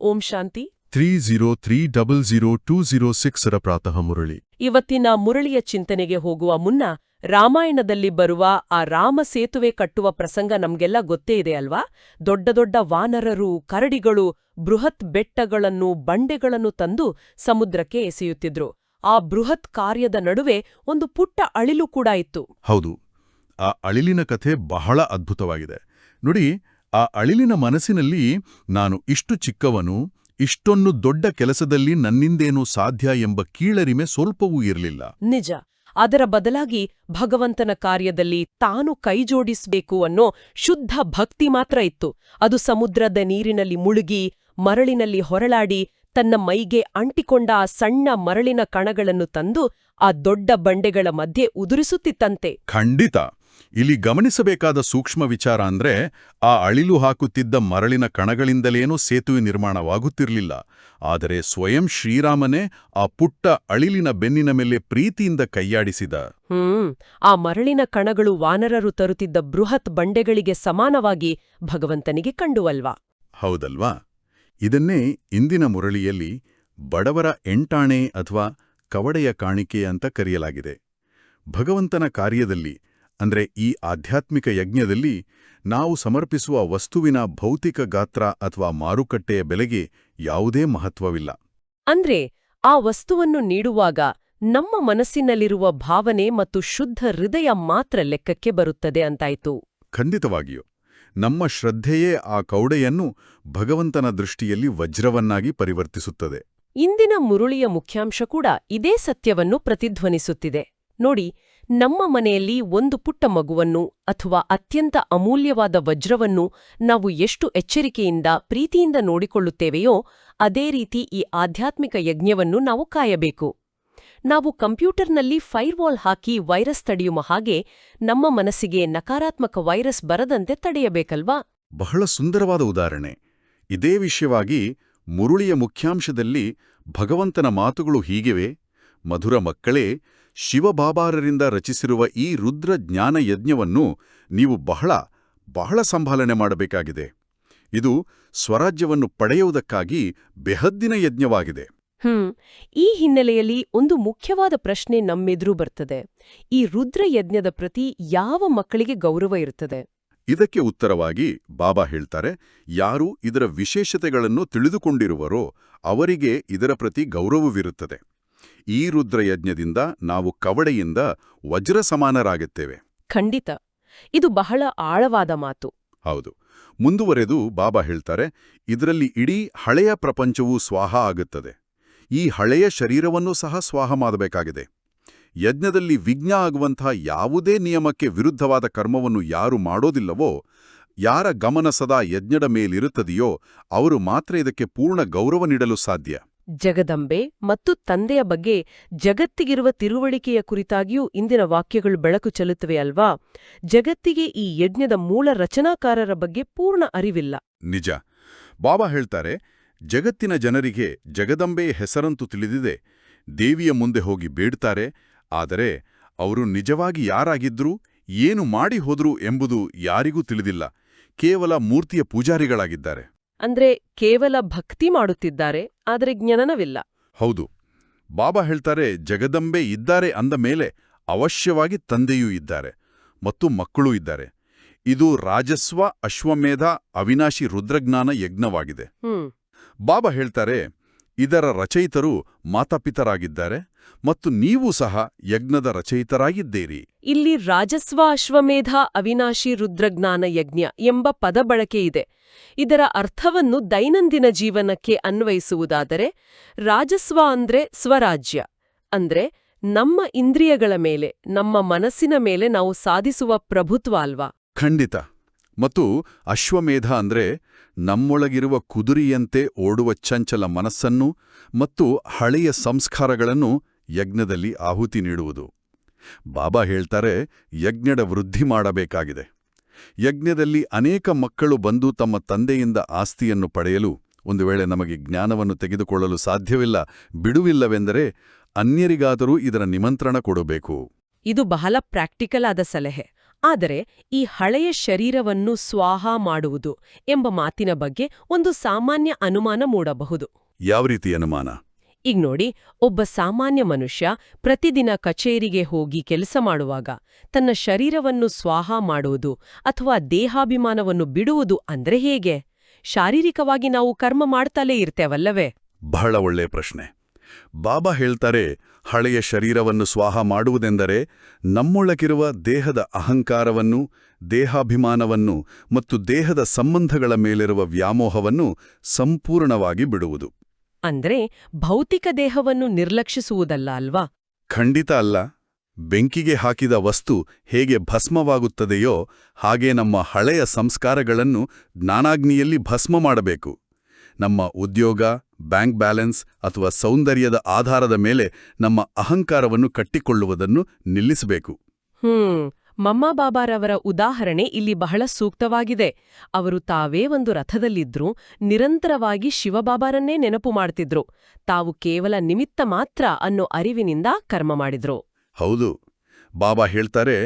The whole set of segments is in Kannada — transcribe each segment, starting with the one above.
ಓಂ ಶಾಂತಿ. 303002006 ರ ಪ್ರಾತಃ ಮುರಳಿ. ಇವತ್ತಿನ ಮುರಳಿಯ ಚಿಂತನೆಗೆ ಹೋಗುವ ಮುನ್ನ ರಾಮಾಯಣದಲ್ಲಿ ಬರುವ ಆ ರಾಮ ಸೇತುವೆ ಕಟ್ಟುವ ಪ್ರಸಂಗ ನಮ್ಗೆಲ್ಲ ಗೊತ್ತೇ ಇದೆ ಅಲ್ವಾ? ದೊಡ್ಡ ದೊಡ್ಡ ವಾನರರು, ಕರಡಿಗಳು ಬೃಹತ್ ಬೆಟ್ಟಗಳನ್ನು, ಬಂಡೆಗಳನ್ನು ತಂದು ಸಮುದ್ರಕ್ಕೆ ಎಸೆಯುತ್ತಿದ್ರು. ಆ ಬೃಹತ್ ಕಾರ್ಯದ ನಡುವೆ ಒಂದು ಪುಟ್ಟ ಅಳಿಲು ಕೂಡ ಇತ್ತು. ಹೌದು, ಆ ಅಳಿಲಿನ ಕಥೆ ಬಹಳ ಅದ್ಭುತವಾಗಿದೆ ನೋಡಿ. ಆ ಅಳಿಲಿನ ಮನಸ್ಸಿನಲ್ಲಿ ನಾನು ಇಷ್ಟು ಚಿಕ್ಕವನು, ಇಷ್ಟೊಂದು ದೊಡ್ಡ ಕೆಲಸದಲ್ಲಿ ನನ್ನಿಂದೇನೂ ಸಾಧ್ಯ ಎಂಬ ಕೀಳರಿಮೆ ಸ್ವಲ್ಪವೂ ಇರಲಿಲ್ಲ. ನಿಜ. ಅದರ ಬದಲಾಗಿ ಭಗವಂತನ ಕಾರ್ಯದಲ್ಲಿ ತಾನು ಕೈಜೋಡಿಸ್ಬೇಕು ಅನ್ನೋ ಶುದ್ಧ ಭಕ್ತಿ ಮಾತ್ರ ಇತ್ತು. ಅದು ಸಮುದ್ರದ ನೀರಿನಲ್ಲಿ ಮುಳುಗಿ, ಮರಳಿನಲ್ಲಿ ಹೊರಳಾಡಿ, ತನ್ನ ಮೈಗೆ ಅಂಟಿಕೊಂಡ ಆ ಸಣ್ಣ ಮರಳಿನ ಕಣಗಳನ್ನು ತಂದು ಆ ದೊಡ್ಡ ಬಂಡೆಗಳ ಮಧ್ಯೆ ಉದುರಿಸುತ್ತಿತ್ತಂತೆ. ಖಂಡಿತ. ಇಲ್ಲಿ ಗಮನಿಸಬೇಕಾದ ಸೂಕ್ಷ್ಮ ವಿಚಾರ ಅಂದ್ರೆ, ಆ ಅಳಿಲು ಹಾಕುತ್ತಿದ್ದ ಮರಳಿನ ಕಣಗಳಿಂದಲೇನೂ ಸೇತುವೆ ನಿರ್ಮಾಣವಾಗುತ್ತಿರಲಿಲ್ಲ. ಆದರೆ ಸ್ವಯಂ ಶ್ರೀರಾಮನೇ ಆ ಪುಟ್ಟ ಅಳಿಲಿನ ಬೆನ್ನಿನ ಮೇಲೆ ಪ್ರೀತಿಯಿಂದ ಕೈಯಾಡಿಸಿದ. ಆ ಮರಳಿನ ಕಣಗಳು ವಾನರರು ತರುತ್ತಿದ್ದ ಬೃಹತ್ ಬಂಡೆಗಳಿಗೆ ಸಮಾನವಾಗಿ ಭಗವಂತನಿಗೆ ಕಂಡುವಲ್ವಾ? ಹೌದಲ್ವಾ? ಇದನ್ನೇ ಇಂದಿನ ಮುರಳಿಯಲ್ಲಿ ಬಡವರ ಎಂಟಾಣೆ ಅಥವಾ ಕವಡೆಯ ಕಾಣಿಕೆ ಅಂತ ಕರೆಯಲಾಗಿದೆ. ಭಗವಂತನ ಕಾರ್ಯದಲ್ಲಿ ಅಂದ್ರೆ ಈ ಆಧ್ಯಾತ್ಮಿಕ ಯಜ್ಞದಲ್ಲಿ ನಾವು ಸಮರ್ಪಿಸುವ ವಸ್ತುವಿನ ಭೌತಿಕ ಗಾತ್ರ ಅಥವಾ ಮಾರುಕಟ್ಟೆಯ ಬೆಲೆಗೆ ಯಾವುದೇ ಮಹತ್ವವಿಲ್ಲ. ಅಂದ್ರೆ ಆ ವಸ್ತುವನ್ನು ನೀಡುವಾಗ ನಮ್ಮ ಮನಸ್ಸಿನಲ್ಲಿರುವ ಭಾವನೆ ಮತ್ತು ಶುದ್ಧ ಹೃದಯ ಮಾತ್ರ ಲೆಕ್ಕಕ್ಕೆ ಬರುತ್ತದೆ ಅಂತಾಯ್ತು. ಖಂಡಿತವಾಗಿಯೂ. ನಮ್ಮ ಶ್ರದ್ಧೆಯೇ ಆ ಕೌಡೆಯನ್ನು ಭಗವಂತನ ದೃಷ್ಟಿಯಲ್ಲಿ ವಜ್ರವನ್ನಾಗಿ ಪರಿವರ್ತಿಸುತ್ತದೆ. ಇಂದಿನ ಮುರುಳಿಯ ಮುಖ್ಯಾಂಶ ಕೂಡ ಇದೇ ಸತ್ಯವನ್ನು ಪ್ರತಿಧ್ವನಿಸುತ್ತಿದೆ ನೋಡಿ. ನಮ್ಮ ಮನೆಯಲ್ಲಿ ಒಂದು ಪುಟ್ಟ ಮಗುವನ್ನು ಅಥವಾ ಅತ್ಯಂತ ಅಮೂಲ್ಯವಾದ ವಜ್ರವನ್ನು ನಾವು ಎಷ್ಟು ಎಚ್ಚರಿಕೆಯಿಂದ, ಪ್ರೀತಿಯಿಂದ ನೋಡಿಕೊಳ್ಳುತ್ತೇವೆಯೋ ಅದೇ ರೀತಿ ಈ ಆಧ್ಯಾತ್ಮಿಕ ಯಜ್ಞವನ್ನು ನಾವು ಕಾಯಬೇಕು. ನಾವು ಕಂಪ್ಯೂಟರ್ನಲ್ಲಿ ಫೈರ್ವಾಲ್ ಹಾಕಿ ವೈರಸ್ ತಡೆಯುವ ಹಾಗೆ ನಮ್ಮ ಮನಸ್ಸಿಗೆ ನಕಾರಾತ್ಮಕ ವೈರಸ್ ಬರದಂತೆ ತಡೆಯಬೇಕಲ್ವಾ? ಬಹಳ ಸುಂದರವಾದ ಉದಾಹರಣೆ. ಇದೇ ವಿಷಯವಾಗಿ ಮುರುಳಿಯ ಮುಖ್ಯಾಂಶದಲ್ಲಿ ಭಗವಂತನ ಮಾತುಗಳು ಹೀಗಿವೆ: ಮಧುರ ಮಕ್ಕಳೇ, ಶಿವಬಾಬಾರರಿಂದ ರಚಿಸಿರುವ ಈ ರುದ್ರ ಜ್ಞಾನ ಯಜ್ಞವನ್ನು ನೀವು ಬಹಳ ಸಂಭಾಲನೆ ಮಾಡಬೇಕಾಗಿದೆ. ಇದು ಸ್ವರಾಜ್ಯವನ್ನು ಪಡೆಯುವುದಕ್ಕಾಗಿ ಬೆಹದ್ದಿನ ಯಜ್ಞವಾಗಿದೆ. ಈ ಹಿನ್ನೆಲೆಯಲ್ಲಿ ಒಂದು ಮುಖ್ಯವಾದ ಪ್ರಶ್ನೆ ನಮ್ಮೆದುರು ಬರ್ತದೆ. ಈ ರುದ್ರ ಯಜ್ಞದ ಪ್ರತಿ ಯಾವ ಮಕ್ಕಳಿಗೆ ಗೌರವ ಇರುತ್ತದೆ? ಇದಕ್ಕೆ ಉತ್ತರವಾಗಿ ಬಾಬಾ ಹೇಳ್ತಾರೆ, ಯಾರು ಇದರ ವಿಶೇಷತೆಗಳನ್ನು ತಿಳಿದುಕೊಂಡಿರುವರೋ ಅವರಿಗೆ ಇದರ ಪ್ರತಿ ಗೌರವವಿರುತ್ತದೆ. ಈ ರುದ್ರಯಜ್ಞದಿಂದ ನಾವು ಕವಡೆಯಿಂದ ವಜ್ರ ಸಮಾನರಾಗುತ್ತೇವೆ. ಖಂಡಿತ. ಇದು ಬಹಳ ಆಳವಾದ ಮಾತು. ಹೌದು. ಮುಂದುವರೆದು ಬಾಬಾ ಹೇಳ್ತಾರೆ, ಇದರಲ್ಲಿ ಇಡೀ ಹಳೆಯ ಪ್ರಪಂಚವೂ ಸ್ವಾಹ ಆಗುತ್ತದೆ. ಈ ಹಳೆಯ ಶರೀರವನ್ನೂ ಸಹ ಸ್ವಾಹ ಮಾಡಬೇಕಾಗಿದೆ. ಯಜ್ಞದಲ್ಲಿ ವಿಘ್ನ ಆಗುವಂತಹ ಯಾವುದೇ ನಿಯಮಕ್ಕೆ ವಿರುದ್ಧವಾದ ಕರ್ಮವನ್ನು ಯಾರು ಮಾಡೋದಿಲ್ಲವೋ, ಯಾರ ಗಮನ ಸದಾ ಯಜ್ಞದ ಮೇಲಿರುತ್ತದೆಯೋ ಅವರು ಮಾತ್ರ ಇದಕ್ಕೆ ಪೂರ್ಣ ಗೌರವ ನೀಡಲು ಸಾಧ್ಯ. ಜಗದಂಬೆ ಮತ್ತು ತಂದೆಯ ಬಗ್ಗೆ ಜಗತ್ತಿಗಿರುವ ತಿಳುವಳಿಕೆಯ ಕುರಿತಾಗಿಯೂ ಇಂದಿನ ವಾಕ್ಯಗಳು ಬೆಳಕು ಚೆಲ್ಲುತ್ತವೆ ಅಲ್ವಾ? ಜಗತ್ತಿಗೆ ಈ ಯಜ್ಞದ ಮೂಲ ರಚನಾಕಾರರ ಬಗ್ಗೆ ಪೂರ್ಣ ಅರಿವಿಲ್ಲ. ನಿಜ. ಬಾಬಾ ಹೇಳ್ತಾರೆ, ಜಗತ್ತಿನ ಜನರಿಗೆ ಜಗದಂಬೆಯ ಹೆಸರಂತೂ ತಿಳಿದಿದೆ, ದೇವಿಯ ಮುಂದೆ ಹೋಗಿ ಬೇಡ್ತಾರೆ. ಆದರೆ ಅವರು ನಿಜವಾಗಿ ಯಾರಾಗಿದ್ರು, ಏನು ಮಾಡಿ ಹೋದ್ರು ಎಂಬುದು ಯಾರಿಗೂ ತಿಳಿದಿಲ್ಲ. ಕೇವಲ ಮೂರ್ತಿಯ ಪೂಜಾರಿಗಳಾಗಿದ್ದಾರೆ. ಅಂದ್ರೆ ಕೇವಲ ಭಕ್ತಿ ಮಾಡುತ್ತಿದ್ದಾರೆ, ಆದರೆ ಜ್ಞಾನವಿಲ್ಲ. ಹೌದು. ಬಾಬಾ ಹೇಳ್ತಾರೆ, ಜಗದಂಬೆ ಇದ್ದಾರೆ ಅಂದ ಮೇಲೆ ಅವಶ್ಯವಾಗಿ ತಂದೆಯೂ ಇದ್ದಾರೆ ಮತ್ತು ಮಕ್ಕಳೂ ಇದ್ದಾರೆ. ಇದು ರಾಜಸ್ವ ಅಶ್ವಮೇಧ ಅವಿನಾಶಿ ರುದ್ರಜ್ಞಾನ ಯಜ್ಞವಾಗಿದೆ. ಬಾಬಾ ಹೇಳ್ತಾರೆ, ಇದರ ರಚಯಿತರು ಮಾತಾಪಿತರಾಗಿದ್ದಾರೆ ಮತ್ತು ನೀವು ಸಹ ಯಜ್ಞದ ರಚಯಿತರಾಗಿದ್ದೀರಿ. ಇಲ್ಲಿ ರಾಜಸ್ವ ಅಶ್ವಮೇಧ ಅವಿನಾಶಿ ರುದ್ರಜ್ಞಾನ ಯಜ್ಞ ಎಂಬ ಪದ ಬಳಕೆ ಇದೆ. ಇದರ ಅರ್ಥವನ್ನು ದೈನಂದಿನ ಜೀವನಕ್ಕೆ ಅನ್ವಯಿಸುವುದಾದರೆ, ರಾಜಸ್ವ ಅಂದ್ರೆ ಸ್ವರಾಜ್ಯ, ಅಂದ್ರೆ ನಮ್ಮ ಇಂದ್ರಿಯಗಳ ಮೇಲೆ, ನಮ್ಮ ಮನಸ್ಸಿನ ಮೇಲೆ ನಾವು ಸಾಧಿಸುವ ಪ್ರಭುತ್ವ ಅಲ್ವಾ? ಖಂಡಿತ. ಮತ್ತು ಅಶ್ವಮೇಧ ಅಂದ್ರೆ ನಮ್ಮೊಳಗಿರುವ ಕುದುರೆಯಂತೆ ಓಡುವ ಚಂಚಲ ಮನಸ್ಸನ್ನು ಮತ್ತು ಹಳೆಯ ಸಂಸ್ಕಾರಗಳನ್ನು ಯಜ್ಞದಲ್ಲಿ ಆಹುತಿ ನೀಡುವುದು. ಬಾಬಾ ಹೇಳ್ತಾರೆ, ಯಜ್ಞದ ವೃದ್ಧಿ ಮಾಡಬೇಕಾಗಿದೆ. ಯಜ್ಞದಲ್ಲಿ ಅನೇಕ ಮಕ್ಕಳು ಬಂದು ತಮ್ಮ ತಂದೆಯಿಂದ ಆಸ್ತಿಯನ್ನು ಪಡೆಯಲು, ಒಂದು ವೇಳೆ ನಮಗೆ ಜ್ಞಾನವನ್ನು ತೆಗೆದುಕೊಳ್ಳಲು ಸಾಧ್ಯವಿಲ್ಲ, ಬಿಡುವಿಲ್ಲವೆಂದರೆ ಅನ್ಯರಿಗಾದರೂ ಇದರ ನಿಮಂತ್ರಣ ಕೊಡಬೇಕು. ಇದು ಬಹಳ ಪ್ರಾಕ್ಟಿಕಲ್ ಆದ ಸಲಹೆ. ಆದರೆ ಈ ಹಳೆಯ ಶರೀರವನ್ನು ಸ್ವಾಹ ಮಾಡುವುದು ಎಂಬ ಮಾತಿನ ಬಗ್ಗೆ ಒಂದು ಸಾಮಾನ್ಯ ಅನುಮಾನ ಮೂಡಬಹುದು. ಯಾವ ರೀತಿ ಅನುಮಾನ? ಈಗ ನೋಡಿ, ಒಬ್ಬ ಸಾಮಾನ್ಯ ಮನುಷ್ಯ ಪ್ರತಿದಿನ ಕಚೇರಿಗೆ ಹೋಗಿ ಕೆಲಸ ಮಾಡುವಾಗ ತನ್ನ ಶರೀರವನ್ನು ಸ್ವಾಹ ಮಾಡುವುದು ಅಥವಾ ದೇಹಾಭಿಮಾನವನ್ನು ಬಿಡುವುದು ಅಂದ್ರೆ ಹೇಗೆ? ಶಾರೀರಿಕವಾಗಿ ನಾವು ಕರ್ಮ ಮಾಡ್ತಲೇ ಇರ್ತೇವಲ್ಲವೇ? ಬಹಳ ಒಳ್ಳೆಯ ಪ್ರಶ್ನೆ. ಬಾಬಾ ಹೇಳ್ತಾರೆ, ಹಳೆಯ ಶರೀರವನ್ನು ಸ್ವಾಹ ಮಾಡುವುದೆಂದರೆ ನಮ್ಮೊಳಗಿರುವ ದೇಹದ ಅಹಂಕಾರವನ್ನು, ದೇಹಾಭಿಮಾನವನ್ನು ಮತ್ತು ದೇಹದ ಸಂಬಂಧಗಳ ಮೇಲಿರುವ ವ್ಯಾಮೋಹವನ್ನು ಸಂಪೂರ್ಣವಾಗಿ ಬಿಡುವುದು. ಅಂದ್ರೆ ಭೌತಿಕ ದೇಹವನ್ನು ನಿರ್ಲಕ್ಷಿಸುವುದಲ್ಲ ಅಲ್ವಾ? ಖಂಡಿತ ಅಲ್ಲ. ಬೆಂಕಿಗೆ ಹಾಕಿದ ವಸ್ತು ಹೇಗೆ ಭಸ್ಮವಾಗುತ್ತದೆಯೋ ಹಾಗೆ ನಮ್ಮ ಹಳೆಯ ಸಂಸ್ಕಾರಗಳನ್ನು ಜ್ಞಾನಾಗ್ನಿಯಲ್ಲಿ ಭಸ್ಮ ಮಾಡಬೇಕು. ನಮ್ಮ ಉದ್ಯೋಗ, ಬ್ಯಾಂಕ್ ಬ್ಯಾಲೆನ್ಸ್ ಅಥವಾ ಸೌಂದರ್ಯದ ಆಧಾರದ ಮೇಲೆ ನಮ್ಮ ಅಹಂಕಾರವನ್ನು ಕಟ್ಟಿಕೊಳ್ಳುವುದನ್ನು ನಿಲ್ಲಿಸಬೇಕು. ಮಮ್ಮ ಬಾಬಾರವರ ಉದಾಹರಣೆ ಇಲ್ಲಿ ಬಹಳ ಸೂಕ್ತವಾಗಿದೆ. ಅವರು ತಾವೇ ಒಂದು ರಥದಲ್ಲಿದ್ರೂ ನಿರಂತರವಾಗಿ ಶಿವಬಾಬಾರನ್ನೇ ನೆನಪು ಮಾಡ್ತಿದ್ರು. ತಾವು ಕೇವಲ ನಿಮಿತ್ತ ಮಾತ್ರ ಅನ್ನೋ ಅರಿವಿನಿಂದ ಕರ್ಮ ಮಾಡಿದ್ರು. ಹೌದು. ಬಾಬಾ ಹೇಳ್ತಾರೆ,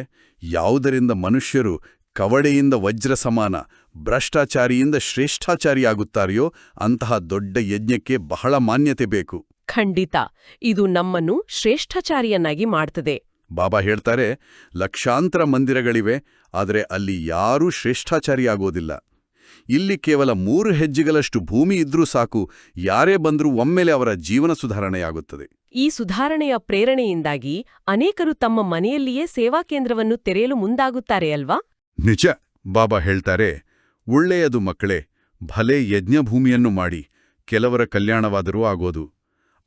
ಯಾವುದರಿಂದ ಮನುಷ್ಯರು ಕವಡೆಯಿಂದ ವಜ್ರ ಸಮಾನ, ಭ್ರಷ್ಟಾಚಾರಿಯಿಂದ ಶ್ರೇಷ್ಠಾಚಾರಿಯಾಗುತ್ತಾರೆಯೋ ಅಂತಹ ದೊಡ್ಡ ಯಜ್ಞಕ್ಕೆ ಬಹಳ ಮಾನ್ಯತೆ ಬೇಕು. ಖಂಡಿತ, ಇದು ನಮ್ಮನ್ನು ಶ್ರೇಷ್ಠಾಚಾರಿಯನ್ನಾಗಿ ಮಾಡ್ತದೆ. ಬಾಬಾ ಹೇಳ್ತಾರೆ, ಲಕ್ಷಾಂತರ ಮಂದಿರಗಳಿವೆ, ಆದರೆ ಅಲ್ಲಿ ಯಾರೂ ಶ್ರೇಷ್ಠಾಚಾರಿಯಾಗೋದಿಲ್ಲ. ಇಲ್ಲಿ ಕೇವಲ 3 ಹೆಜ್ಜೆಗಳಷ್ಟು ಭೂಮಿ ಇದ್ರೂ ಸಾಕು, ಯಾರೇ ಬಂದರೂ ಒಮ್ಮೆಲೆ ಅವರ ಜೀವನ ಸುಧಾರಣೆಯಾಗುತ್ತದೆ. ಈ ಸುಧಾರಣೆಯ ಪ್ರೇರಣೆಯಿಂದಾಗಿ ಅನೇಕರು ತಮ್ಮ ಮನೆಯಲ್ಲಿಯೇ ಸೇವಾ ಕೇಂದ್ರವನ್ನು ತೆರೆಯಲು ಮುಂದಾಗುತ್ತಾರೆ ಅಲ್ವಾ? ನಿಜ. ಬಾಬಾ ಹೇಳ್ತಾರೆ, ಒಳ್ಳೆಯದು ಮಕ್ಕಳೇ, ಭಲೆ ಯಜ್ಞಭೂಮಿಯನ್ನು ಮಾಡಿ, ಕೆಲವರ ಕಲ್ಯಾಣವಾದರೂ ಆಗೋದು.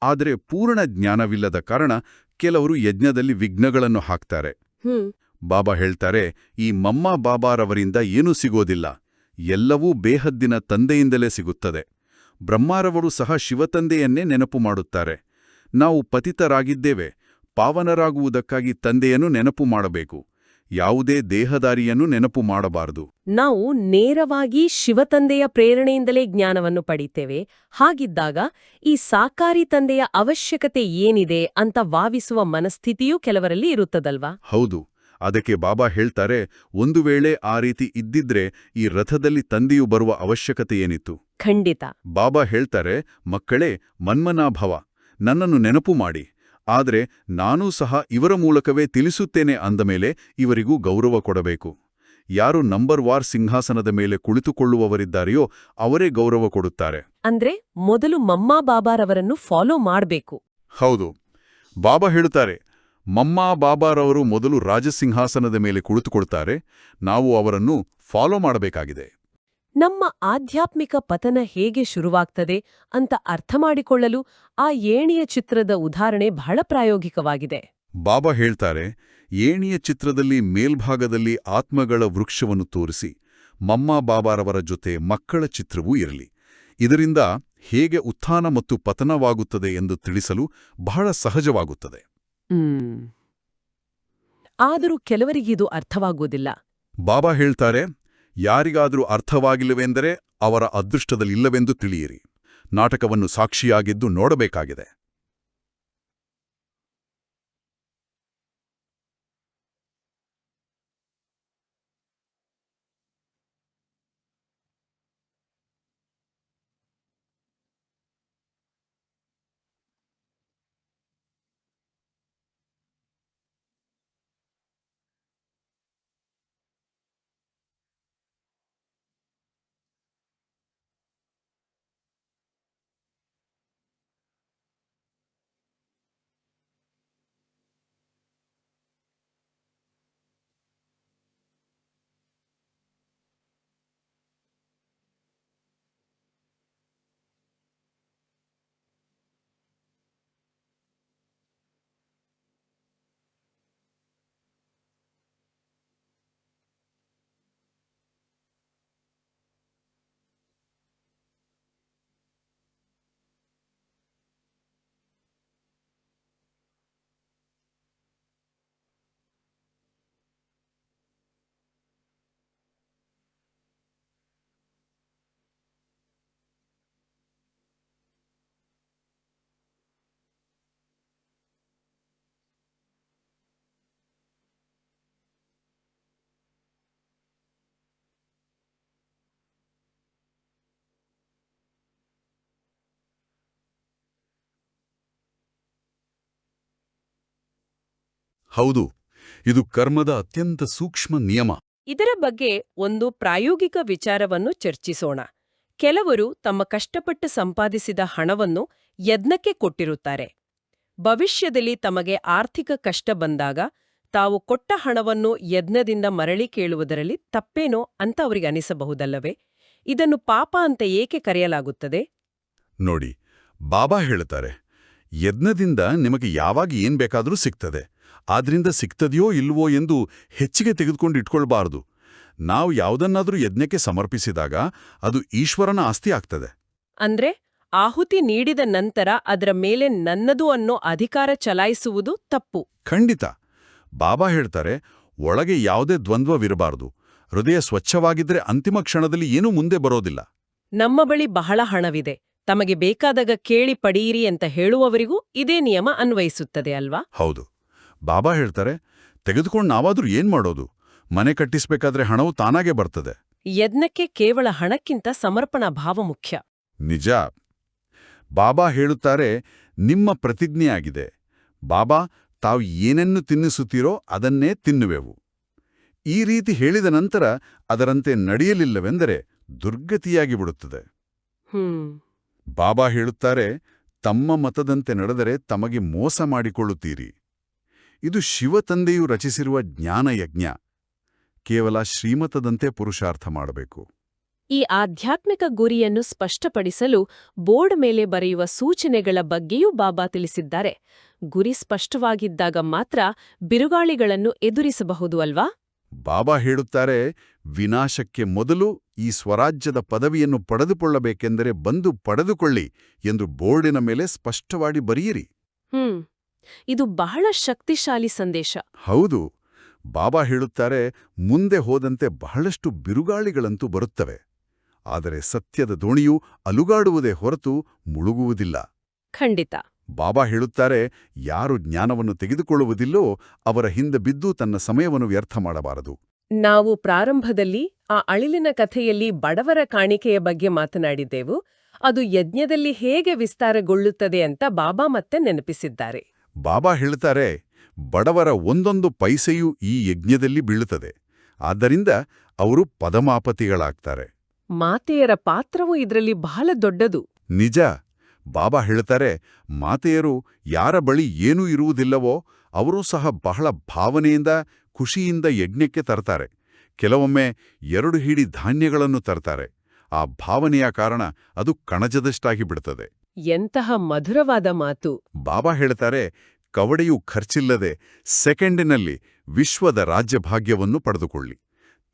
ಆದರೆ ಪೂರ್ಣ ಜ್ಞಾನವಿಲ್ಲದ ಕಾರಣ ಕೆಲವರು ಯಜ್ಞದಲ್ಲಿ ವಿಘ್ನಗಳನ್ನು ಹಾಕ್ತಾರೆ. ಬಾಬಾ ಹೇಳ್ತಾರೆ, ಈ ಮಮ್ಮ ಬಾಬಾರವರಿಂದ ಏನೂ ಸಿಗೋದಿಲ್ಲ, ಎಲ್ಲವೂ ಬೇಹದ್ದಿನ ತಂದೆಯಿಂದಲೇ ಸಿಗುತ್ತದೆ. ಬ್ರಹ್ಮಾರವರು ಸಹ ಶಿವತಂದೆಯನ್ನೇ ನೆನಪು ಮಾಡುತ್ತಾರೆ. ನಾವು ಪತಿತರಾಗಿದ್ದೇವೆ, ಪಾವನರಾಗುವುದಕ್ಕಾಗಿ ತಂದೆಯನ್ನು ನೆನಪು ಮಾಡಬೇಕು, ಯಾವುದೇ ದೇಹದಾರಿಯನ್ನು ನೆನಪು ಮಾಡಬಾರದು. ನಾವು ನೇರವಾಗಿ ಶಿವತಂದೆಯ ಪ್ರೇರಣೆಯಿಂದಲೇ ಜ್ಞಾನವನ್ನು ಪಡಿತೇವೆ. ಹಾಗಿದ್ದಾಗ ಈ ಸಾಕಾರಿ ತಂದೆಯ ಅವಶ್ಯಕತೆ ಏನಿದೆ ಅಂತ ಭಾವಿಸುವ ಮನಸ್ಥಿತಿಯೂ ಕೆಲವರಲ್ಲಿ ಇರುತ್ತದಲ್ವಾ? ಹೌದು. ಅದಕ್ಕೆ ಬಾಬಾ ಹೇಳ್ತಾರೆ, ಒಂದು ವೇಳೆ ಆ ರೀತಿ ಇದ್ದಿದ್ರೆ ಈ ರಥದಲ್ಲಿ ತಂದೆಯು ಬರುವ ಅವಶ್ಯಕತೆ ಏನಿತ್ತು? ಖಂಡಿತ. ಬಾಬಾ ಹೇಳ್ತಾರೆ, ಮಕ್ಕಳೇ, ಮನ್ಮನಾಭವ, ನನ್ನನ್ನು ನೆನಪು ಮಾಡಿ, ಆದರೆ ನಾನೂ ಸಹ ಇವರ ಮೂಲಕವೇ ತಿಳಿಸುತ್ತೇನೆ ಅಂದಮೇಲೆ ಇವರಿಗೂ ಗೌರವ ಕೊಡಬೇಕು. ಯಾರು ನಂಬರ್ ವಾರ್ ಸಿಂಹಾಸನದ ಮೇಲೆ ಕುಳಿತುಕೊಳ್ಳುವವರಿದ್ದಾರೆಯೋ ಅವರೇ ಗೌರವ ಕೊಡುತ್ತಾರೆ. ಅಂದ್ರೆ ಮೊದಲು ಮಮ್ಮ ಬಾಬಾರವರನ್ನು ಫಾಲೋ ಮಾಡಬೇಕು. ಹೌದು. ಬಾಬಾ ಹೇಳುತ್ತಾರೆ, ಮಮ್ಮ ಬಾಬಾರವರು ಮೊದಲು ರಾಜಸಿಂಹಾಸನದ ಮೇಲೆ ಕುಳಿತುಕೊಳ್ತಾರೆ, ನಾವು ಅವರನ್ನು ಫಾಲೋ ಮಾಡಬೇಕಾಗಿದೆ. ನಮ್ಮ ಆಧ್ಯಾತ್ಮಿಕ ಪತನ ಹೇಗೆ ಶುರುವಾಗ್ತದೆ ಅಂತ ಅರ್ಥ ಮಾಡಿಕೊಳ್ಳಲು ಆ ಏಣಿಯ ಚಿತ್ರದ ಉದಾಹರಣೆ ಬಹಳ ಪ್ರಾಯೋಗಿಕವಾಗಿದೆ. ಬಾಬಾ ಹೇಳ್ತಾರೆ, ಏಣಿಯ ಚಿತ್ರದಲ್ಲಿ ಮೇಲ್ಭಾಗದಲ್ಲಿ ಆತ್ಮಗಳ ವೃಕ್ಷವನ್ನು ತೋರಿಸಿ, ಮಮ್ಮ ಬಾಬಾರವರ ಜೊತೆ ಮಕ್ಕಳ ಚಿತ್ರವೂ ಇರಲಿ. ಇದರಿಂದ ಹೇಗೆ ಉತ್ಥಾನ ಮತ್ತು ಪತನವಾಗುತ್ತದೆ ಎಂದು ತಿಳಿಸಲು ಬಹಳ ಸಹಜವಾಗುತ್ತದೆ. ಆದರೂ ಕೆಲವರಿಗಿದು ಅರ್ಥವಾಗುವುದಿಲ್ಲ. ಬಾಬಾ ಹೇಳ್ತಾರೆ, ಯಾರಿಗಾದರೂ ಅರ್ಥವಾಗಿಲ್ಲವೆಂದರೆ ಅವರ ಅದೃಷ್ಟದಲ್ಲಿಲ್ಲವೆಂದು ತಿಳಿಯಿರಿ. ನಾಟಕವನ್ನು ಸಾಕ್ಷಿಯಾಗಿದ್ದು ನೋಡಬೇಕಾಗಿದೆ. ಹೌದು, ಇದು ಕರ್ಮದ ಅತ್ಯಂತ ಸೂಕ್ಷ್ಮ ನಿಯಮ. ಇದರ ಬಗ್ಗೆ ಒಂದು ಪ್ರಾಯೋಗಿಕ ವಿಚಾರವನ್ನು ಚರ್ಚಿಸೋಣ. ಕೆಲವರು ತಮ್ಮ ಕಷ್ಟಪಟ್ಟು ಸಂಪಾದಿಸಿದ ಹಣವನ್ನು ಯಜ್ಞಕ್ಕೆ ಕೊಟ್ಟಿರುತ್ತಾರೆ. ಭವಿಷ್ಯದಲ್ಲಿ ತಮಗೆ ಆರ್ಥಿಕ ಕಷ್ಟ ಬಂದಾಗ ತಾವು ಕೊಟ್ಟ ಹಣವನ್ನು ಯಜ್ಞದಿಂದ ಮರಳಿ ಕೇಳುವುದರಲ್ಲಿ ತಪ್ಪೇನೋ ಅಂತ ಅವರಿಗೆ ಅನಿಸಬಹುದಲ್ಲವೇ? ಇದನ್ನು ಪಾಪ ಅಂತ ಏಕೆ ಕರೆಯಲಾಗುತ್ತದೆ? ನೋಡಿ, ಬಾಬಾ ಹೇಳುತ್ತಾರೆ, ಯಜ್ಞದಿಂದ ನಿಮಗೆ ಯಾವಾಗ ಏನ್ ಬೇಕಾದರೂ ಸಿಗ್ತದೆ. ಆದ್ರಿಂದ ಸಿಗ್ತದೆಯೋ ಇಲ್ವೋ ಎಂದು ಹೆಚ್ಚಿಗೆ ತೆಗೆದುಕೊಂಡು ಇಟ್ಕೊಳ್ಬಾರದು. ನಾವು ಯಾವುದನ್ನಾದರೂ ಯಜ್ಞಕ್ಕೆ ಸಮರ್ಪಿಸಿದಾಗ ಅದು ಈಶ್ವರನ ಆಸ್ತಿ ಆಗ್ತದೆ. ಅಂದ್ರೆ ಆಹುತಿ ನೀಡಿದ ನಂತರ ಅದರ ಮೇಲೆ ನನ್ನದು ಅನ್ನೋ ಅಧಿಕಾರ ಚಲಾಯಿಸುವುದು ತಪ್ಪು. ಖಂಡಿತ. ಬಾಬಾ ಹೇಳ್ತಾರೆ, ಒಳಗೆ ಯಾವುದೇ ದ್ವಂದ್ವವಿರಬಾರದು. ಹೃದಯ ಸ್ವಚ್ಛವಾಗಿದ್ರೆ ಅಂತಿಮ ಕ್ಷಣದಲ್ಲಿ ಏನೂ ಮುಂದೆ ಬರೋದಿಲ್ಲ. ನಮ್ಮ ಬಳಿ ಬಹಳ ಹಣವಿದೆ, ತಮಗೆ ಬೇಕಾದಾಗ ಕೇಳಿ ಪಡೆಯಿರಿ ಅಂತ ಹೇಳುವವರಿಗೂ ಇದೇ ನಿಯಮ ಅನ್ವಯಿಸುತ್ತದೆ ಅಲ್ವಾ? ಹೌದು. ಬಾಬಾ ಹೇಳ್ತಾರೆ, ತೆಗೆದುಕೊಂಡು ನಾವಾದ್ರೂ ಏನ್ ಮಾಡೋದು? ಮನೆ ಕಟ್ಟಿಸ್ಬೇಕಾದ್ರೆ ಹಣವು ತಾನಾಗೆ ಬರ್ತದೆ. ಯಜ್ಞಕ್ಕೆ ಕೇವಲ ಹಣಕ್ಕಿಂತ ಸಮರ್ಪಣಾ ಭಾವ ಮುಖ್ಯ. ನಿಜ. ಬಾಬಾ ಹೇಳುತ್ತಾರೆ, ನಿಮ್ಮ ಪ್ರತಿಜ್ಞೆಯಾಗಿದೆ. ಬಾಬಾ, ತಾವು ಏನನ್ನು ತಿನ್ನಿಸುತ್ತೀರೋ ಅದನ್ನೇ ತಿನ್ನುವೆವು. ಈ ರೀತಿ ಹೇಳಿದ ನಂತರ ಅದರಂತೆ ನಡೆಯಲಿಲ್ಲವೆಂದರೆ ದುರ್ಗತಿಯಾಗಿ ಬಿಡುತ್ತದೆ. ಬಾಬಾ ಹೇಳುತ್ತಾರೆ, ತಮ್ಮ ಮತದಂತೆ ನಡೆದರೆ ತಮಗೆ ಮೋಸ ಮಾಡಿಕೊಳ್ಳುತ್ತೀರಿ. ಇದು ಶಿವತಂದೆಯು ರಚಿಸಿರುವ ಜ್ಞಾನಯಜ್ಞ. ಕೇವಲ ಶ್ರೀಮತದಂತೆ ಪುರುಷಾರ್ಥ ಮಾಡಬೇಕು. ಈ ಆಧ್ಯಾತ್ಮಿಕ ಗುರಿಯನ್ನು ಸ್ಪಷ್ಟಪಡಿಸಲು ಬೋರ್ಡ್ ಮೇಲೆ ಬರೆಯುವ ಸೂಚನೆಗಳ ಬಗ್ಗೆಯೂ ಬಾಬಾ ತಿಳಿಸಿದ್ದಾರೆ. ಗುರಿ ಸ್ಪಷ್ಟವಾಗಿದ್ದಾಗ ಮಾತ್ರ ಬಿರುಗಾಳಿಗಳನ್ನು ಎದುರಿಸಬಹುದು ಅಲ್ವಾ? ಬಾಬಾ ಹೇಳುತ್ತಾರೆ, ವಿನಾಶಕ್ಕೆ ಮೊದಲು ಈ ಸ್ವರಾಜ್ಯದ ಪದವಿಯನ್ನು ಪಡೆದುಕೊಳ್ಳಬೇಕೆಂದರೆ ಬಂದು ಪಡೆದುಕೊಳ್ಳಿ ಎಂದು ಬೋರ್ಡಿನ ಮೇಲೆ ಸ್ಪಷ್ಟವಾಗಿ ಬರೆಯಿರಿ. ಇದು ಬಹಳ ಶಕ್ತಿಶಾಲಿ ಸಂದೇಶ. ಹೌದು. ಬಾಬಾ ಹೇಳುತ್ತಾರೆ, ಮುಂದೆ ಹೋದಂತೆ ಬಹಳಷ್ಟು ಬಿರುಗಾಳಿಗಳಂತೂ ಬರುತ್ತವೆ. ಆದರೆ ಸತ್ಯದ ದೋಣಿಯು ಅಲುಗಾಡುವುದೇ ಹೊರತು ಮುಳುಗುವುದಿಲ್ಲ. ಖಂಡಿತ. ಬಾಬಾ ಹೇಳುತ್ತಾರೆ, ಯಾರು ಜ್ಞಾನವನ್ನು ತೆಗೆದುಕೊಳ್ಳುವುದಿಲ್ಲೋ ಅವರ ಹಿಂದೆ ಬಿದ್ದು ತನ್ನ ಸಮಯವನ್ನು ವ್ಯರ್ಥ ಮಾಡಬಾರದು. ನಾವು ಪ್ರಾರಂಭದಲ್ಲಿ ಆ ಅಳಿಲಿನ ಕಥೆಯಲ್ಲಿ ಬಡವರ ಕಾಣಿಕೆಯ ಬಗ್ಗೆ ಮಾತನಾಡಿದ್ದೆವು. ಅದು ಯಜ್ಞದಲ್ಲಿ ಹೇಗೆ ವಿಸ್ತಾರಗೊಳ್ಳುತ್ತದೆ ಅಂತ ಬಾಬಾ ಮತ್ತೆ ನೆನಪಿಸಿದ್ದಾರೆ. ಬಾಬಾ ಹೇಳುತ್ತಾರೆ, ಬಡವರ ಒಂದೊಂದು ಪೈಸೆಯೂ ಈ ಯಜ್ಞದಲ್ಲಿ ಬೀಳುತ್ತದೆ. ಆದ್ದರಿಂದ ಅವರು ಪದಮಾಪತಿಗಳಾಗ್ತಾರೆ. ಮಾತೆಯರ ಪಾತ್ರವೂ ಇದರಲ್ಲಿ ಬಹಳ ದೊಡ್ಡದು. ನಿಜ. ಬಾಬಾ ಹೇಳುತ್ತಾರೆ, ಮಾತೆಯರು ಯಾರ ಬಳಿ ಏನೂ ಇರುವುದಿಲ್ಲವೋ ಅವರೂ ಸಹ ಬಹಳ ಭಾವನೆಯಿಂದ ಖುಷಿಯಿಂದ ಯಜ್ಞಕ್ಕೆ ತರ್ತಾರೆ. ಕೆಲವೊಮ್ಮೆ 2 ಹಿಡಿ ಧಾನ್ಯಗಳನ್ನು ತರ್ತಾರೆ. ಆ ಭಾವನೆಯ ಕಾರಣ ಅದು ಕಣಜದಷ್ಟಾಗಿ ಬಿಡುತ್ತದೆ. ಎಂತಹ ಮಧುರವಾದ ಮಾತು. ಬಾಬಾ ಹೇಳ್ತಾರೆ, ಕವಡೆಯು ಖರ್ಚಿಲ್ಲದೆ ಸೆಕೆಂಡಿನಲ್ಲಿ ವಿಶ್ವದ ರಾಜ್ಯಭಾಗ್ಯವನ್ನು ಪಡೆದುಕೊಳ್ಳಿ.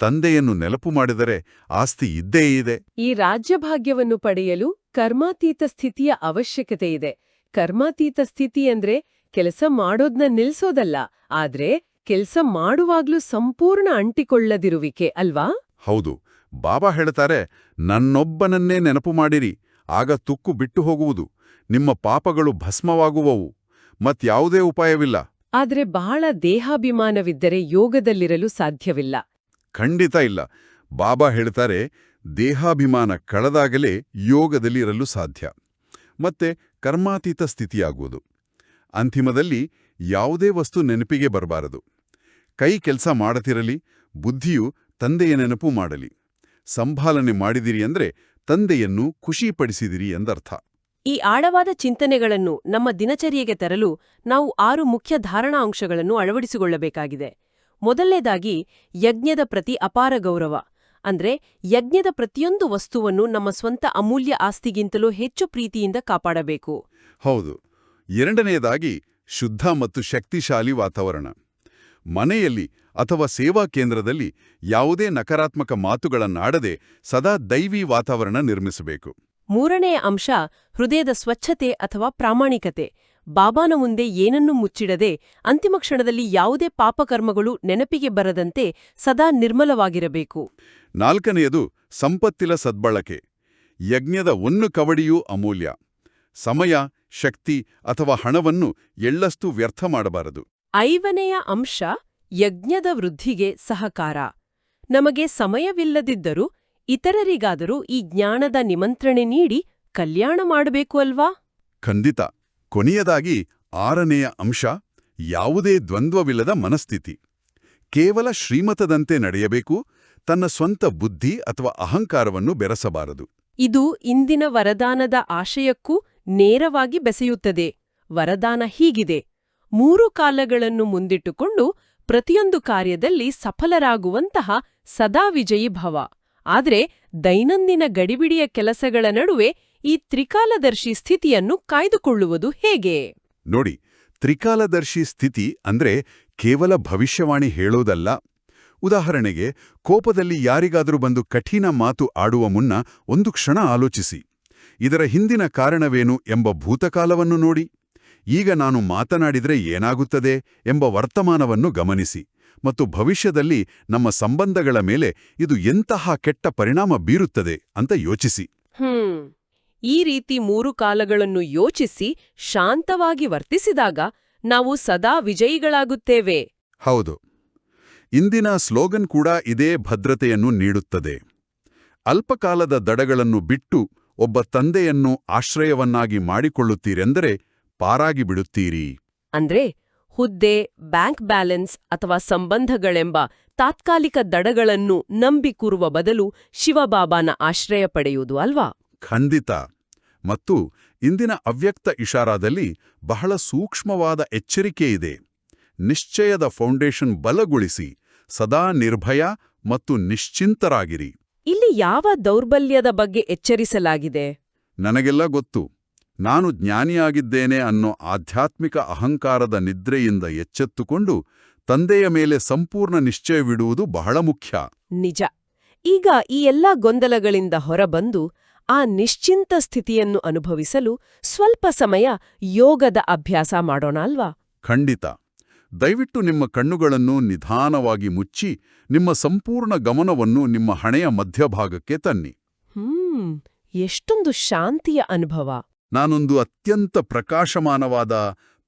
ತಂದೆಯನ್ನು ನೆನಪು ಮಾಡಿದರೆ ಆಸ್ತಿ ಇದ್ದೇ ಇದೆ. ಈ ರಾಜ್ಯಭಾಗ್ಯವನ್ನು ಪಡೆಯಲು ಕರ್ಮಾತೀತ ಸ್ಥಿತಿಯ ಅವಶ್ಯಕತೆ ಇದೆ. ಕರ್ಮಾತೀತ ಸ್ಥಿತಿ ಅಂದ್ರೆ ಕೆಲಸ ಮಾಡೋದ್ನ ನಿಲ್ಸೋದಲ್ಲ, ಆದ್ರೆ ಕೆಲಸ ಮಾಡುವಾಗ್ಲೂ ಸಂಪೂರ್ಣ ಅಂಟಿಕೊಳ್ಳದಿರುವಿಕೆ ಅಲ್ವಾ? ಹೌದು. ಬಾಬಾ ಹೇಳ್ತಾರೆ, ನನ್ನೊಬ್ಬನನ್ನೇ ನೆನಪು ಮಾಡಿರಿ, ಆಗ ತುಕ್ಕು ಬಿಟ್ಟು ಹೋಗುವುದು, ನಿಮ್ಮ ಪಾಪಗಳು ಭಸ್ಮವಾಗುವವು, ಮತ್ಯಾವುದೇ ಉಪಾಯವಿಲ್ಲ. ಆದ್ರೆ ಬಹಳ ದೇಹಾಭಿಮಾನವಿದ್ದರೆ ಯೋಗದಲ್ಲಿರಲು ಸಾಧ್ಯವಿಲ್ಲ. ಖಂಡಿತ ಇಲ್ಲ. ಬಾಬಾ ಹೇಳ್ತಾರೆ, ದೇಹಾಭಿಮಾನ ಕಳೆದಾಗಲೇ ಯೋಗದಲ್ಲಿ ಇರಲು ಸಾಧ್ಯ. ಮತ್ತೆ ಕರ್ಮಾತೀತ ಸ್ಥಿತಿಯಾಗುವುದು. ಅಂತಿಮದಲ್ಲಿ ಯಾವುದೇ ವಸ್ತು ನೆನಪಿಗೆ ಬರಬಾರದು. ಕೈ ಕೆಲಸ ಮಾಡತಿರಲಿ, ಬುದ್ಧಿಯು ತಂದೆಯ ನೆನಪು ಮಾಡಲಿ. ಸಂಭಾಲನೆ ಮಾಡಿದಿರಿ ಅಂದ್ರೆ ತಂದೆಯನ್ನು ಖುಷಿಪಡಿಸಿದಿರಿ ಎಂದರ್ಥ. ಈ ಆಳವಾದ ಚಿಂತನೆಗಳನ್ನು ನಮ್ಮ ದಿನಚರಿಯೆಗೆ ತರಲು ನಾವು 6 ಮುಖ್ಯ ಧಾರಣಾ ಅಂಶಗಳನ್ನು ಅಳವಡಿಸಿಕೊಳ್ಳಬೇಕಾಗಿದೆ. ಮೊದಲನೇದಾಗಿ, ಯಜ್ಞದ ಪ್ರತಿ ಅಪಾರ ಗೌರವ. ಅಂದ್ರೆ ಯಜ್ಞದ ಪ್ರತಿಯೊಂದು ವಸ್ತುವನ್ನು ನಮ್ಮ ಸ್ವಂತ ಅಮೂಲ್ಯ ಆಸ್ತಿಗಿಂತಲೂ ಹೆಚ್ಚು ಪ್ರೀತಿಯಿಂದ ಕಾಪಾಡಬೇಕು. ಹೌದು. ಎರಡನೆಯದಾಗಿ, ಶುದ್ಧ ಮತ್ತು ಶಕ್ತಿಶಾಲಿ ವಾತಾವರಣ. ಮನೆಯಲ್ಲಿ ಅಥವಾ ಸೇವಾ ಕೇಂದ್ರದಲ್ಲಿ ಯಾವುದೇ ನಕಾರಾತ್ಮಕ ಮಾತುಗಳನ್ನಾಡದೆ ಸದಾ ದೈವಿ ವಾತಾವರಣ ನಿರ್ಮಿಸಬೇಕು. ಮೂರನೆಯ ಅಂಶ, ಹೃದಯದ ಸ್ವಚ್ಛತೆ ಅಥವಾ ಪ್ರಾಮಾಣಿಕತೆ. ಬಾಬಾನ ಮುಂದೆ ಏನನ್ನೂ ಮುಚ್ಚಿಡದೆ, ಅಂತಿಮ ಕ್ಷಣದಲ್ಲಿ ಯಾವುದೇ ಪಾಪಕರ್ಮಗಳು ನೆನಪಿಗೆ ಬರದಂತೆ ಸದಾ ನಿರ್ಮಲವಾಗಿರಬೇಕು. ನಾಲ್ಕನೆಯದು, ಸಂಪತ್ತಿನ ಸದ್ಬಳಕೆ. ಯಜ್ಞದ ಒಂದು ಕವಡಿಯೂ ಅಮೂಲ್ಯ. ಸಮಯ, ಶಕ್ತಿ ಅಥವಾ ಹಣವನ್ನು ಎಳ್ಳಷ್ಟೂ ವ್ಯರ್ಥ ಮಾಡಬಾರದು. ಐದನೆಯ ಅಂಶ, ಯಜ್ಞದ ವೃದ್ಧಿಗೆ ಸಹಕಾರ. ನಮಗೆ ಸಮಯವಿಲ್ಲದಿದ್ದರೂ ಇತರರಿಗಾದರೂ ಈ ಜ್ಞಾನದ ನಿಮಂತ್ರಣೆ ನೀಡಿ ಕಲ್ಯಾಣ ಮಾಡಬೇಕು ಅಲ್ವಾ? ಖಂಡಿತ. ಕೊನೆಯದಾಗಿ 6ನೆಯ ಅಂಶ, ಯಾವುದೇ ದ್ವಂದ್ವವಿಲ್ಲದ ಮನಸ್ಥಿತಿ. ಕೇವಲ ಶ್ರೀಮತದಂತೆ ನಡೆಯಬೇಕು, ತನ್ನ ಸ್ವಂತ ಬುದ್ಧಿ ಅಥವಾ ಅಹಂಕಾರವನ್ನು ಬೆರೆಸಬಾರದು. ಇದು ಇಂದಿನ ವರದಾನದ ಆಶಯಕ್ಕೂ ನೇರವಾಗಿ ಬೆಸೆಯುತ್ತದೆ. ವರದಾನ ಹೀಗಿದೆ: 3 ಕಾಲಗಳನ್ನು ಮುಂದಿಟ್ಟುಕೊಂಡು ಪ್ರತಿಯೊಂದು ಕಾರ್ಯದಲ್ಲಿ ಸಫಲರಾಗುವಂತಹ ಸದಾ ವಿಜಯೀ ಭವ. ಆದ್ರೆ ದೈನಂದಿನ ಗಡಿಬಿಡಿಯ ಕೆಲಸಗಳ ನಡುವೆ ಈ ತ್ರಿಕಾಲದರ್ಶಿ ಸ್ಥಿತಿಯನ್ನು ಕಾಯ್ದುಕೊಳ್ಳುವುದು ಹೇಗೆ? ನೋಡಿ, ತ್ರಿಕಾಲದರ್ಶಿ ಸ್ಥಿತಿ ಅಂದ್ರೆ ಕೇವಲ ಭವಿಷ್ಯವಾಣಿ ಹೇಳೋದಲ್ಲ. ಉದಾಹರಣೆಗೆ, ಕೋಪದಲ್ಲಿ ಯಾರಿಗಾದರೂ ಬಂದು ಕಠಿಣ ಮಾತು ಆಡುವ ಮುನ್ನ ಒಂದು ಕ್ಷಣ ಆಲೋಚಿಸಿ, ಇದರ ಹಿಂದಿನ ಕಾರಣವೇನು ಎಂಬ ಭೂತಕಾಲವನ್ನು ನೋಡಿ. ಈಗ ನಾನು ಮಾತನಾಡಿದ್ರೆ ಏನಾಗುತ್ತದೆ ಎಂಬ ವರ್ತಮಾನವನ್ನು ಗಮನಿಸಿ, ಮತ್ತು ಭವಿಷ್ಯದಲ್ಲಿ ನಮ್ಮ ಸಂಬಂಧಗಳ ಮೇಲೆ ಇದು ಎಂತಹ ಕೆಟ್ಟ ಪರಿಣಾಮ ಬೀರುತ್ತದೆ ಅಂತ ಯೋಚಿಸಿ. ಈ ರೀತಿ 3 ಕಾಲಗಳನ್ನು ಯೋಚಿಸಿ ಶಾಂತವಾಗಿ ವರ್ತಿಸಿದಾಗ ನಾವು ಸದಾ ವಿಜಯಿಗಳಾಗುತ್ತೇವೆ. ಹೌದು. ಇಂದಿನ ಸ್ಲೋಗನ್ ಕೂಡ ಇದೇ ಭದ್ರತೆಯನ್ನು ನೀಡುತ್ತದೆ. ಅಲ್ಪಕಾಲದ ದಡಗಳನ್ನು ಬಿಟ್ಟು ಒಬ್ಬ ತಂದೆಯನ್ನು ಆಶ್ರಯವನ್ನಾಗಿ ಮಾಡಿಕೊಳ್ಳುತ್ತೀರೆಂದರೆ ಪಾರಾಗಿ ಬಿಡುತ್ತೀರಿ. ಅಂದ್ರೆ ಹುದ್ದೆ, ಬ್ಯಾಂಕ್ ಬ್ಯಾಲೆನ್ಸ್ ಅಥವಾ ಸಂಬಂಧಗಳೆಂಬ ತಾತ್ಕಾಲಿಕ ದಡಗಳನ್ನು ನಂಬಿ ಕೂರುವ ಬದಲು ಶಿವಬಾಬಾನ ಆಶ್ರಯ ಪಡೆಯುವುದು ಅಲ್ವಾ? ಖಂಡಿತ. ಮತ್ತು ಇಂದಿನ ಅವ್ಯಕ್ತ ಇಶಾರಾದಲ್ಲಿ ಬಹಳ ಸೂಕ್ಷ್ಮವಾದ ಎಚ್ಚರಿಕೆಯಿದೆ. ನಿಶ್ಚಯದ ಫೌಂಡೇಶನ್ ಬಲಗೊಳಿಸಿ, ಸದಾ ನಿರ್ಭಯ ಮತ್ತು ನಿಶ್ಚಿಂತರಾಗಿರಿ. ಇಲ್ಲಿ ಯಾವ ದೌರ್ಬಲ್ಯದ ಬಗ್ಗೆ ಎಚ್ಚರಿಸಲಾಗಿದೆ? ನನಗೆಲ್ಲ ಗೊತ್ತು. ನಾನು ಜ್ಞಾನಿಯಾಗಿದ್ದೇನೆ ಅನ್ನೋ ಆಧ್ಯಾತ್ಮಿಕ ಅಹಂಕಾರದ ನಿದ್ರೆಯಿಂದ ಎಚ್ಚೆತ್ತುಕೊಂಡು ತಂದೆಯ ಮೇಲೆ ಸಂಪೂರ್ಣ ನಿಶ್ಚಯವಿಡುವುದು ಬಹಳ ಮುಖ್ಯ. ನಿಜ. ಈಗ ಈ ಎಲ್ಲಾ ಗೊಂದಲಗಳಿಂದ ಹೊರಬಂದು ಆ ನಿಶ್ಚಿಂತ ಸ್ಥಿತಿಯನ್ನು ಅನುಭವಿಸಲು ಸ್ವಲ್ಪ ಸಮಯ ಯೋಗದ ಅಭ್ಯಾಸ ಮಾಡೋಣ ಅಲ್ವಾ? ಖಂಡಿತ. ದಯವಿಟ್ಟು ನಿಮ್ಮ ಕಣ್ಣುಗಳನ್ನು ನಿಧಾನವಾಗಿ ಮುಚ್ಚಿ ನಿಮ್ಮ ಸಂಪೂರ್ಣ ಗಮನವನ್ನು ನಿಮ್ಮ ಹಣೆಯ ಮಧ್ಯಭಾಗಕ್ಕೆ ತನ್ನಿ. ಎಷ್ಟೊಂದು ಶಾಂತಿಯ ಅನುಭವ! ನಾನೊಂದು ಅತ್ಯಂತ ಪ್ರಕಾಶಮಾನವಾದ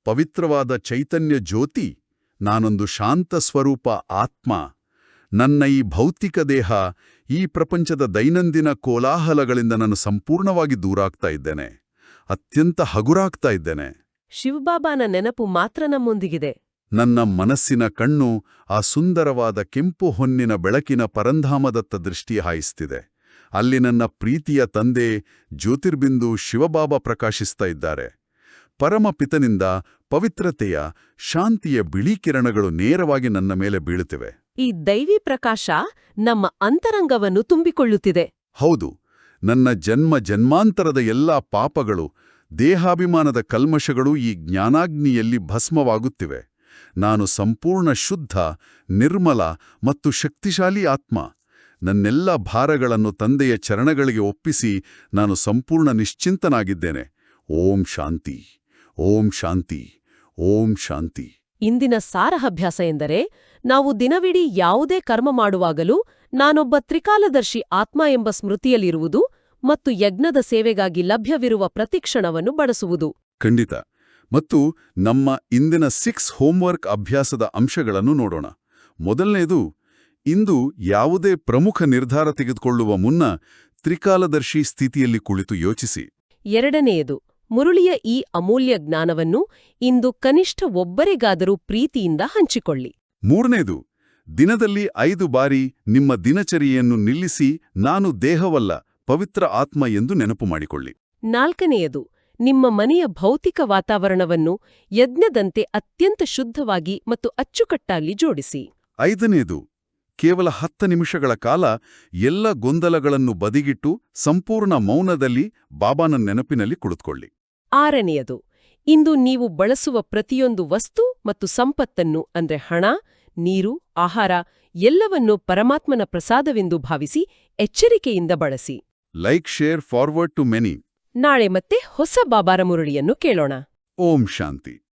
ಪವಿತ್ರವಾದ ಚೈತನ್ಯ ಜ್ಯೋತಿ. ನಾನೊಂದು ಶಾಂತ ಸ್ವರೂಪ ಆತ್ಮ. ನನ್ನ ಈ ಭೌತಿಕ ದೇಹ, ಈ ಪ್ರಪಂಚದ ದೈನಂದಿನ ಕೋಲಾಹಲಗಳಿಂದ ನಾನು ಸಂಪೂರ್ಣವಾಗಿ ದೂರಾಗ್ತಾ ಇದ್ದೇನೆ. ಅತ್ಯಂತ ಹಗುರಾಗ್ತಾ ಇದ್ದೇನೆ. ಶಿವಬಾಬಾನ ನೆನಪು ಮಾತ್ರ ನಮ್ಮೊಂದಿಗಿದೆ. ನನ್ನ ಮನಸ್ಸಿನ ಕಣ್ಣು ಆ ಸುಂದರವಾದ ಕೆಂಪು ಹೊನ್ನಿನ ಬೆಳಕಿನ ಪರಂಧಾಮದತ್ತ ದೃಷ್ಟಿ ಹಾಯಿಸ್ತಿದೆ. ಅಲ್ಲಿ ನನ್ನ ಪ್ರೀತಿಯ ತಂದೆ ಜ್ಯೋತಿರ್ಬಿಂದು ಶಿವಬಾಬಾ ಪ್ರಕಾಶಿಸ್ತಾ ಇದ್ದಾರೆ. ಪರಮಪಿತನಿಂದ ಪವಿತ್ರತೆಯ, ಶಾಂತಿಯ ಬಿಳಿ ಕಿರಣಗಳು ನೇರವಾಗಿ ನನ್ನ ಮೇಲೆ ಬೀಳುತ್ತಿವೆ. ಈ ದೈವಿ ಪ್ರಕಾಶ ನಮ್ಮ ಅಂತರಂಗವನ್ನು ತುಂಬಿಕೊಳ್ಳುತ್ತಿದೆ. ಹೌದು. ನನ್ನ ಜನ್ಮಾಂತರದ ಎಲ್ಲಾ ಪಾಪಗಳು, ದೇಹಾಭಿಮಾನದ ಕಲ್ಮಶಗಳು ಈ ಜ್ಞಾನಾಗ್ನಿಯಲ್ಲಿ ಭಸ್ಮವಾಗುತ್ತಿವೆ. ನಾನು ಸಂಪೂರ್ಣ ಶುದ್ಧ, ನಿರ್ಮಲ ಮತ್ತು ಶಕ್ತಿಶಾಲಿ ಆತ್ಮ. ನನ್ನೆಲ್ಲ ಭಾರಗಳನ್ನು ತಂದೆಯ ಚರಣಗಳಿಗೆ ಒಪ್ಪಿಸಿ ನಾನು ಸಂಪೂರ್ಣ ನಿಶ್ಚಿಂತನಾಗಿದ್ದೇನೆ. ಓಂ ಶಾಂತಿ, ಓಂ ಶಾಂತಿ, ಓಂ ಶಾಂತಿ. ಇಂದಿನ ಸಾರಹಭ್ಯಾಸ ಎಂದರೆ, ನಾವು ದಿನವಿಡೀ ಯಾವುದೇ ಕರ್ಮ ಮಾಡುವಾಗಲೂ ನಾನೊಬ್ಬ ತ್ರಿಕಾಲದರ್ಶಿ ಆತ್ಮ ಎಂಬ ಸ್ಮೃತಿಯಲ್ಲಿರುವುದು ಮತ್ತು ಯಜ್ಞದ ಸೇವೆಗಾಗಿ ಲಭ್ಯವಿರುವ ಪ್ರತಿಕ್ಷಣವನ್ನು ಬಳಸುವುದು. ಖಂಡಿತ. ಮತ್ತು ನಮ್ಮ ಇಂದಿನ 6 ಹೋಮ್ವರ್ಕ್ ಅಭ್ಯಾಸದ ಅಂಶಗಳನ್ನು ನೋಡೋಣ. ಮೊದಲನೇದು, ಇಂದು ಯಾವುದೇ ಪ್ರಮುಖ ನಿರ್ಧಾರ ತೆಗೆದುಕೊಳ್ಳುವ ಮುನ್ನ ತ್ರಿಕಾಲದರ್ಶಿ ಸ್ಥಿತಿಯಲ್ಲಿ ಕುಳಿತು ಯೋಚಿಸಿ. ಎರಡನೆಯದು, ಮುರುಳಿಯ ಈ ಅಮೂಲ್ಯ ಜ್ಞಾನವನ್ನು ಇಂದು ಕನಿಷ್ಠ ಒಬ್ಬರಿಗಾದರೂ ಪ್ರೀತಿಯಿಂದ ಹಂಚಿಕೊಳ್ಳಿ. ಮೂರನೇದು, ದಿನದಲ್ಲಿ 5 ಬಾರಿ ನಿಮ್ಮ ದಿನಚರಿಯನ್ನು ನಿಲ್ಲಿಸಿ ನಾನು ದೇಹವಲ್ಲ, ಪವಿತ್ರ ಆತ್ಮ ಎಂದು ನೆನಪು ಮಾಡಿಕೊಳ್ಳಿ. ನಾಲ್ಕನೆಯದು, ನಿಮ್ಮ ಮನೆಯ ಭೌತಿಕ ವಾತಾವರಣವನ್ನು ಯಜ್ಞದಂತೆ ಅತ್ಯಂತ ಶುದ್ಧವಾಗಿ ಮತ್ತು ಅಚ್ಚುಕಟ್ಟಾಗಿ ಜೋಡಿಸಿ. ಐದನೇದು, ಕೇವಲ 10 ನಿಮಿಷಗಳ ಕಾಲ ಎಲ್ಲ ಗೊಂದಲಗಳನ್ನು ಬದಿಗಿಟ್ಟು ಸಂಪೂರ್ಣ ಮೌನದಲ್ಲಿ ಬಾಬಾನ ನೆನಪಿನಲ್ಲಿ ಕುಳಿತುಕೊಳ್ಳಿ. ಆರನೆಯದು, ಇಂದು ನೀವು ಬಳಸುವ ಪ್ರತಿಯೊಂದು ವಸ್ತು ಮತ್ತು ಸಂಪತ್ತನ್ನು ಅಂದ್ರೆ ಹಣ, ನೀರು, ಆಹಾರ ಎಲ್ಲವನ್ನೂ ಪರಮಾತ್ಮನ ಪ್ರಸಾದವೆಂದು ಭಾವಿಸಿ ಎಚ್ಚರಿಕೆಯಿಂದ ಬಳಸಿ. Like, share, forward to many. ನಾಳೆ ಮತ್ತೆ ಹೊಸ ಬಾಬಾರ ಮುರಳಿಯನ್ನು ಕೇಳೋಣ. ಓಂ ಶಾಂತಿ.